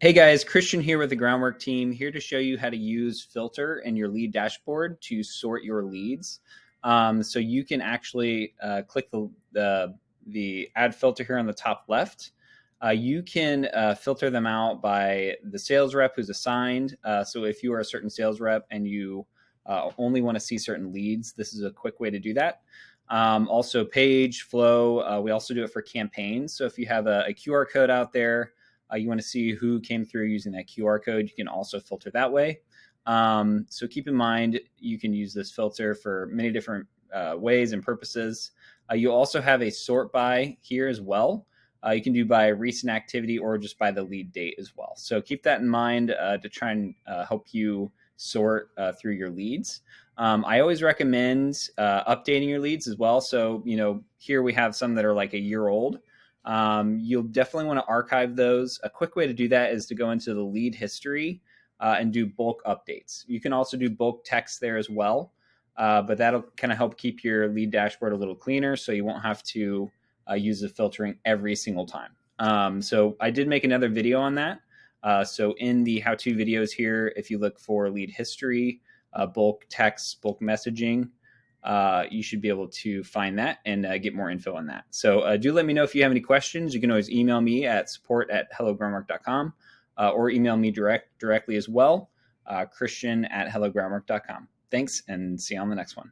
Hey guys, Christian here with the Groundwork team, here to show you how to use Filter in your lead dashboard to sort your leads. So you can actually click the add filter here on the top left. You can filter them out by the sales rep who's assigned. So if you are a certain sales rep and you only want to see certain leads, this is a quick way to do that. Also page, flow, we also do it for campaigns. So if you have a QR code out there, you want to see who came through using that QR code, you can also filter that way. So keep in mind, you can use this filter for many different ways and purposes. You also have a sort by here as well. You can do by recent activity or just by the lead date as well. So keep that in mind to try and help you sort through your leads. I always recommend updating your leads as well. So, here we have some that are like a year old. You'll definitely want to archive those. A quick way to do that is to go into the lead history and do bulk updates. You can also do bulk text there as well, but that'll kind of help keep your lead dashboard a little cleaner so you won't have to use the filtering every single time. So I did make another video on that. So in the how-to videos here, if you look for lead history, bulk text, bulk messaging, you should be able to find that and get more info on that. So do let me know if you have any questions. You can always email me at support@hellogroundwork.com or email me directly as well, Christian@hellogroundwork.com. Thanks, and see you on the next one.